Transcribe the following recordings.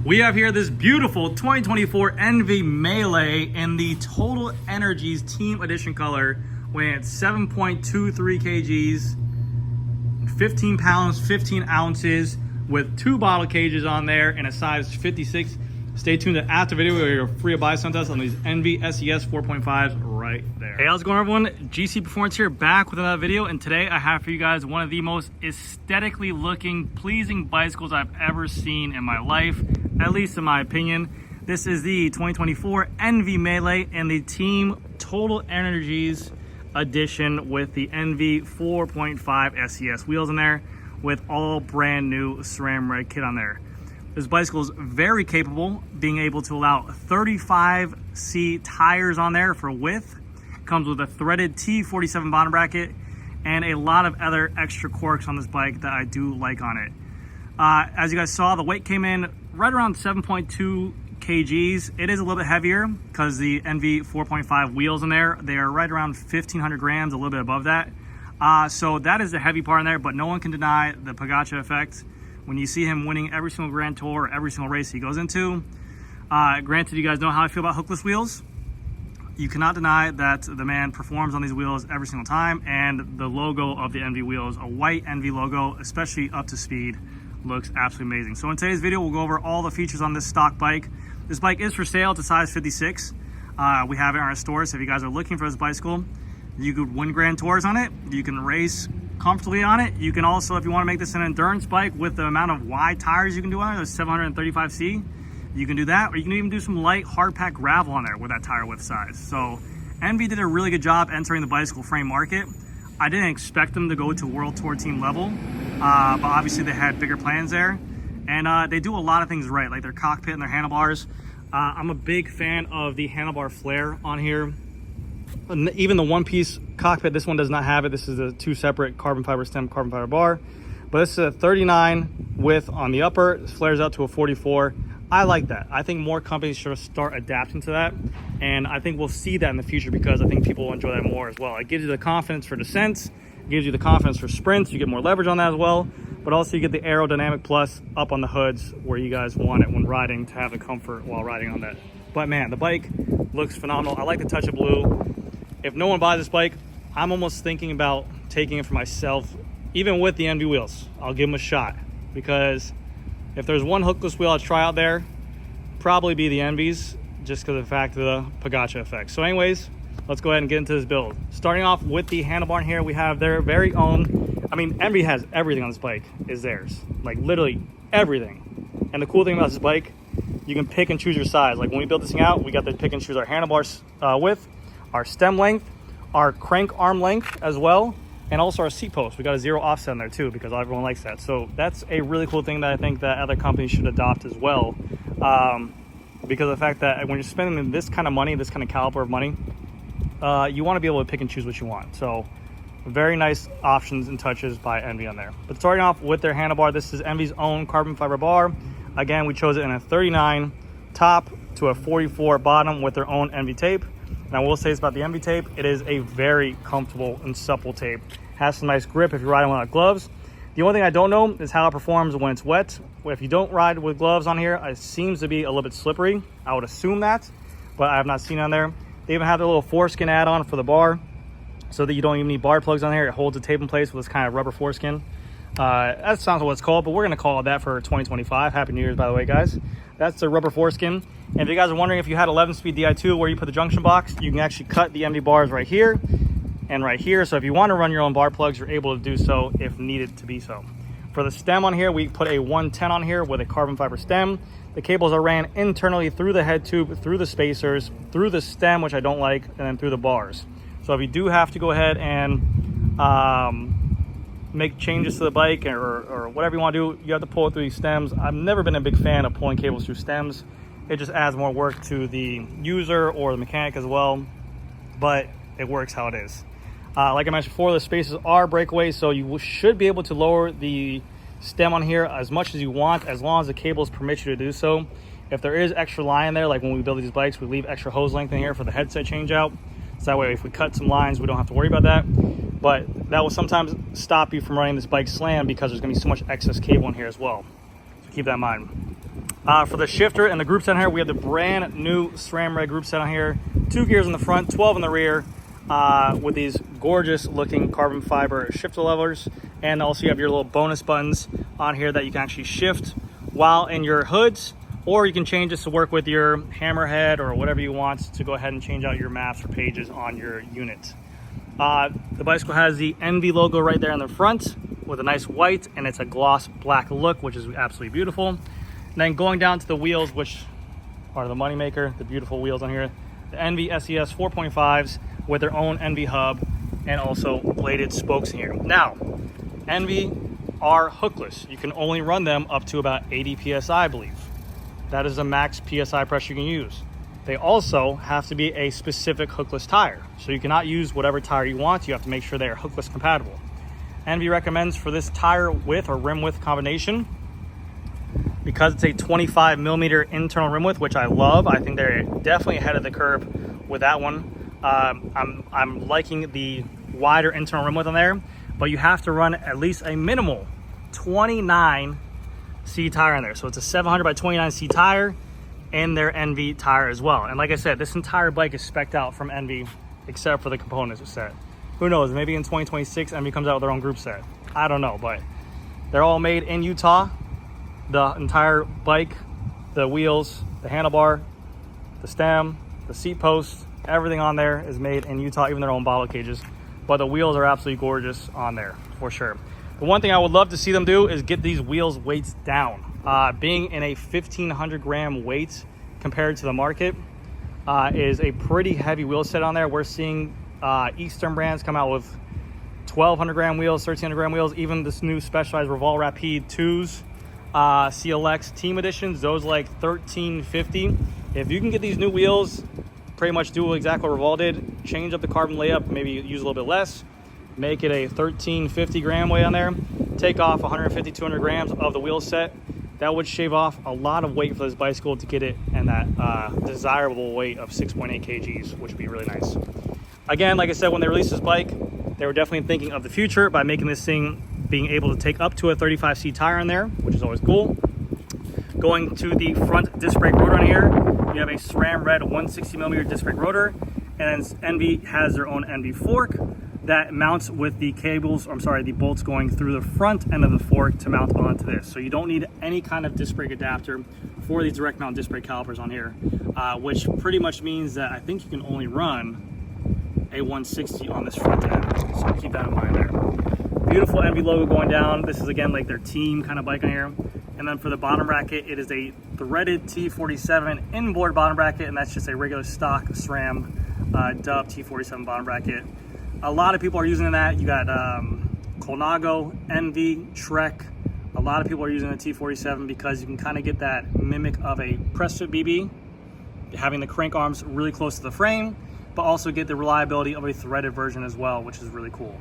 We have here this beautiful 2024 ENVE Melee in the Total Energies Team Edition color, weighing at 7.23 kgs, 15 pounds, 15 ounces, with 2 bottle cages on there and a size 56. Stay tuned to after video where you're free to buy some test on these ENVE SES 4.5s right there. Hey, how's it going, everyone? GC Performance here, back with another video, and today I have for you guys one of the most aesthetically looking, pleasing bicycles I've ever seen in my life, at least in my opinion. This is the 2024 ENVE Melee and the Team Total Energies edition with the ENVE 4.5 SES wheels in there, with all brand new SRAM red kit on there. This bicycle is very capable, being able to allow 35C tires on there for width. Comes with a threaded T47 bottom bracket and a lot of other extra quirks on this bike that I do like on it. As you guys saw, the weight came in right around 7.2 kgs. It is a little bit heavier because the ENVE 4.5 wheels in there, they are right around 1,500 grams, a little bit above that. So that is the heavy part in there, but no one can deny the Pogacar effect. When you see him winning every single Grand Tour, every single race he goes into. Granted, you guys know how I feel about hookless wheels. You cannot deny that the man performs on these wheels every single time, and the logo of the ENVE wheels, a white ENVE logo, especially up to speed, looks absolutely amazing. So in today's video, we'll go over all the features on this stock bike. This bike is for sale. It's a size 56. We have it in our store, so if you guys are looking for this bicycle, you could win Grand Tours on it. You can race comfortably on it. You can also, if you want to make this an endurance bike with the amount of wide tires you can do on it, those 735C, you can do that, or you can even do some light hard pack gravel on there with that tire width size. So ENVE did a really good job entering the bicycle frame market. I didn't expect them to go to World Tour team level, but obviously they had bigger plans there, and they do a lot of things right, like their cockpit and their handlebars. I'm a big fan of the handlebar flare on here. Even the one-piece cockpit, this one does not have it. This is a 2 separate carbon fiber stem, carbon fiber bar. But this is a 39 width on the upper. It flares out to a 44. I like that. I think more companies should start adapting to that. And I think we'll see that in the future because I think people will enjoy that more as well. It gives you the confidence for descents. It gives you the confidence for sprints. You get more leverage on that as well. But also you get the aerodynamic plus up on the hoods where you guys want it when riding, to have the comfort while riding on that. But man, the bike looks phenomenal. I like the touch of blue. If no one buys this bike, I'm almost thinking about taking it for myself, even with the ENVE wheels. I'll give them a shot, because if there's one hookless wheel I'd try out there, probably be the ENVEs, just because of the fact of the Pogacar effect. So anyways, let's go ahead and get into this build. Starting off with the handlebar here, we have their very own, I mean, ENVE has everything on this bike is theirs, like literally everything. And the cool thing about this bike, you can pick and choose your size. Like when we built this thing out, we got to pick and choose our handlebars width, our stem length, our crank arm length as well, and also our seat post. We got a 0 offset in there too, because everyone likes that. So that's a really cool thing that I think that other companies should adopt as well, because of the fact that when you're spending this kind of money, this kind of caliber of money, you want to be able to pick and choose what you want. So very nice options and touches by ENVE on there. But starting off with their handlebar, this is ENVE's own carbon fiber bar. Again, we chose it in a 39 top to a 44 bottom with their own ENVE tape. And I will say this about the ENVE tape, it is a very comfortable and supple tape. Has some nice grip if you're riding without gloves. The only thing I don't know is how it performs when it's wet. If you don't ride with gloves on here, it seems to be a little bit slippery. I would assume that, but I have not seen it on there. They even have their little foreskin add-on for the bar, so that you don't even need bar plugs on here. It holds the tape in place with this kind of rubber foreskin. That sounds what it's called, but we're gonna call it that for 2025. Happy New Year's, by the way, guys. That's the rubber foreskin. And if you guys are wondering, if you had 11-speed Di2 where you put the junction box, you can actually cut the ENVE bars right here and right here. So if you want to run your own bar plugs, you're able to do so if needed to be so. For the stem on here, we put a 110 on here with a carbon fiber stem. The cables are ran internally through the head tube, through the spacers, through the stem, which I don't like, and then through the bars. So if you do have to go ahead and make changes to the bike or whatever you want to do, you have to pull it through these stems. I've never been a big fan of pulling cables through stems. It just adds more work to the user or the mechanic as well, but it works how it is. Like I mentioned before, the spaces are breakaways, so you should be able to lower the stem on here as much as you want, as long as the cables permit you to do so. If there is extra line there, like when we build these bikes, we leave extra hose length in here for the headset change out. So that way, if we cut some lines, we don't have to worry about that. But that will sometimes stop you from running this bike slam because there's gonna be so much excess cable in here as well. So keep that in mind. For the shifter and the group set on here, we have the brand new SRAM red group set on here. 2 gears in the front, 12 in the rear, with these gorgeous looking carbon fiber shifter levers. And also you have your little bonus buttons on here that you can actually shift while in your hoods, or you can change this to work with your hammerhead or whatever you want to go ahead and change out your maps or pages on your unit. The bicycle has the ENVE logo right there in the front with a nice white, and it's a gloss black look, which is absolutely beautiful. And then going down to the wheels, which are the moneymaker, the beautiful wheels on here, the ENVE SES 4.5s with their own ENVE hub and also bladed spokes in here. Now, ENVE are hookless. You can only run them up to about 80 PSI, I believe. That is the max PSI pressure you can use. They also have to be a specific hookless tire. So you cannot use whatever tire you want. You have to make sure they are hookless compatible. ENVE recommends for this tire width or rim width combination, because it's a 25 millimeter internal rim width, which I love. I think they're definitely ahead of the curve with that one. I'm liking the wider internal rim width on there, but you have to run at least a minimal 29 C tire in there. So it's a 700 by 29 C tire and their ENVE tire as well. And like I said, this entire bike is spec'd out from ENVE except for the components set. Who knows, maybe in 2026 ENVE comes out with their own group set. I don't know, but they're all made in Utah. The entire bike, the wheels, the handlebar, the stem, the seat post, everything on there is made in Utah, even their own bottle cages. But the wheels are absolutely gorgeous on there for sure. The one thing I would love to see them do is get these wheels weights down. Being in a 1,500 gram weight compared to the market is a pretty heavy wheel set on there. We're seeing Eastern brands come out with 1,200 gram wheels, 1,300 gram wheels, even this new Specialized Revol Rapide 2s, CLX Team Editions, those like 1,350. If you can get these new wheels, pretty much do exactly what Revol did, change up the carbon layup, maybe use a little bit less, make it a 1,350 gram weight on there, take off 150, 200 grams of the wheel set. That would shave off a lot of weight for this bicycle to get it in that desirable weight of 6.8 kgs, which would be really nice. Again, like I said, when they released this bike, they were definitely thinking of the future by making this thing being able to take up to a 35C tire in there, which is always cool. Going to the front disc brake rotor on here, you have a SRAM red 160 millimeter disc brake rotor, and then ENVE has their own ENVE fork that mounts with the cables, the bolts going through the front end of the fork to mount onto this. So you don't need any kind of disc brake adapter for these direct mount disc brake calipers on here, which pretty much means that I think you can only run a 160 on this front end. So keep that in mind there. Beautiful ENVE logo going down. This is again like their team kind of bike on here. And then for the bottom bracket, it is a threaded T47 inboard bottom bracket, and that's just a regular stock SRAM dub T47 bottom bracket. A lot of people are using that. You got Colnago, ENVE, Trek. A lot of people are using the T47 because you can kind of get that mimic of a press fit BB, having the crank arms really close to the frame, but also get the reliability of a threaded version as well, which is really cool.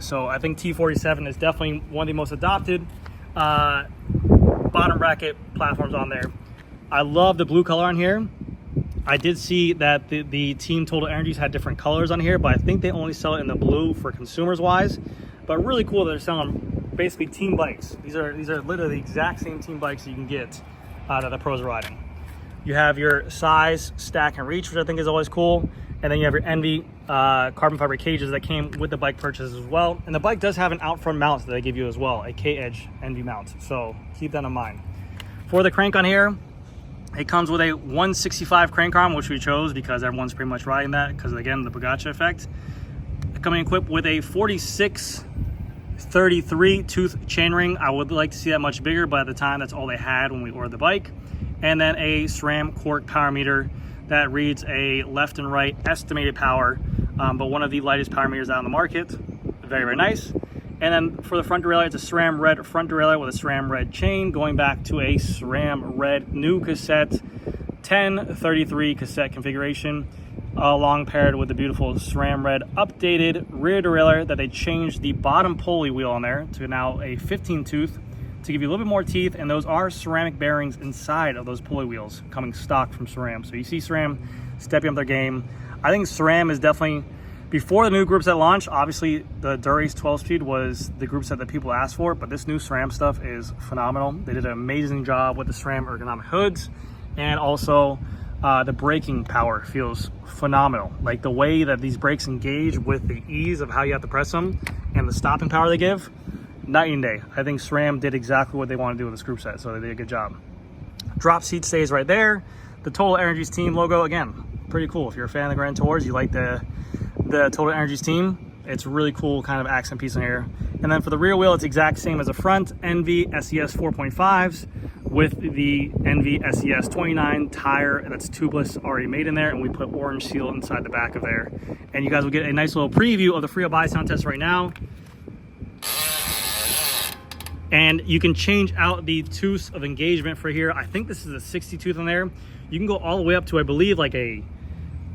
So I think T47 is definitely one of the most adopted bottom bracket platforms on there. I love the blue color on here. I did see that the Team Total Energies had different colors on here, but I think they only sell it in the blue for consumers wise. But really cool that they're selling basically team bikes. These are literally the exact same team bikes that you can get that the pros are riding. You have your size, stack, and reach, which I think is always cool. And then you have your ENVE carbon fiber cages that came with the bike purchase as well. And the bike does have an out front mount that they give you as well, a K-Edge ENVE mount. So keep that in mind. For the crank on here, it comes with a 165 crank arm, which we chose because everyone's pretty much riding that because, again, the Bugatti effect. Coming equipped with a 4633 tooth chainring. I would like to see that much bigger, but at the time, that's all they had when we ordered the bike. And then a SRAM Quark power meter that reads a left and right estimated power, but one of the lightest power meters out on the market. Very, very nice. And then for the front derailleur, it's a SRAM red front derailleur with a SRAM red chain, going back to a SRAM red new cassette 1033 cassette configuration, along paired with the beautiful SRAM red updated rear derailleur that they changed the bottom pulley wheel on there to now a 15 tooth to give you a little bit more teeth, and those are ceramic bearings inside of those pulley wheels coming stock from SRAM. So you see SRAM stepping up their game. I think SRAM is definitely Before the new group set launch, obviously the Durace 12-speed was the group set that people asked for, but this new SRAM stuff is phenomenal. They did an amazing job with the SRAM ergonomic hoods, and also the braking power feels phenomenal. Like the way that these brakes engage with the ease of how you have to press them and the stopping power they give, night and day. I think SRAM did exactly what they want to do with this group set, so they did a good job. Drop seat stays right there. The Total Energies team logo, again, pretty cool. If you're a fan of the Grand Tours, you like the Total Energies team, it's really cool kind of accent piece on here. And then for the rear wheel, it's exact same as the front, ENVE SES 4.5s with the ENVE SES 29 tire that's tubeless already made in there, and we put orange seal inside the back of there. And you guys will get a nice little preview of the Free Buy sound test right now. And you can change out the tooth of engagement for here. I think this is a 60 tooth in there. You can go all the way up to, I believe, like I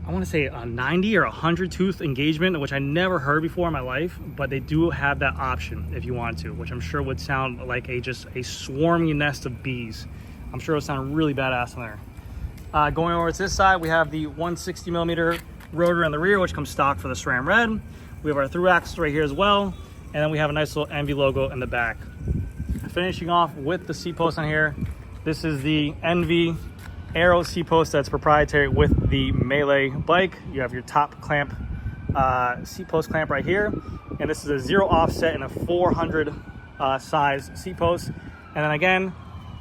want to say a 90 or 100 tooth engagement, which I never heard before in my life, but they do have that option if you want to, which I'm sure would sound like just a swarming nest of bees. I'm sure it would sound really badass in there. Going over to this side, we have the 160 millimeter rotor in the rear, which comes stock for the SRAM Red. We have our through axles right here as well, and then we have a nice little ENVE logo in the back. Finishing off with the seat post on here, this is the ENVE Aero seat post that's proprietary with the Melee bike. You have your top clamp, seat post clamp right here, and this is a 0 offset and a 400 size seat post. And then again,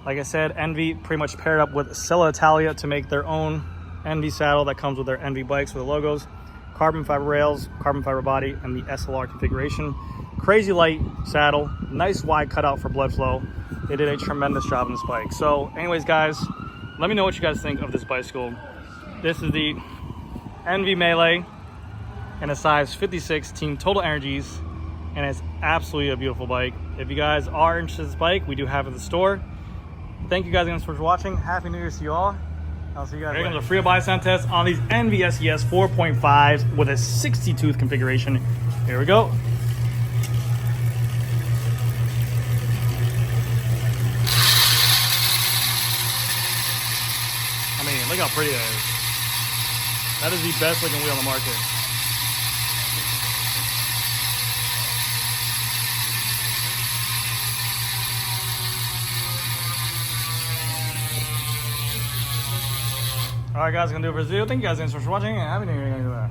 like I said, ENVE pretty much paired up with Sella Italia to make their own ENVE saddle that comes with their ENVE bikes with the logos, carbon fiber rails, carbon fiber body, and the SLR configuration. Crazy light saddle, nice wide cutout for blood flow. They did a tremendous job on this bike. So anyways, guys, let me know what you guys think of this bicycle. This is the ENVE Melee in a size 56 Team Total Energies, and it's absolutely a beautiful bike. If you guys are interested in this bike, we do have it at the store. Thank you guys again for watching. Happy New Year to you all. I'll see you guys later. Here comes a free buy sound test on these ENVE SES 4.5s with a 60 tooth configuration. Here we go. I mean, look how pretty that is. That is the best looking wheel on the market. All right, guys, gonna do it for this video. Thank you guys so much for watching, and happy New Year.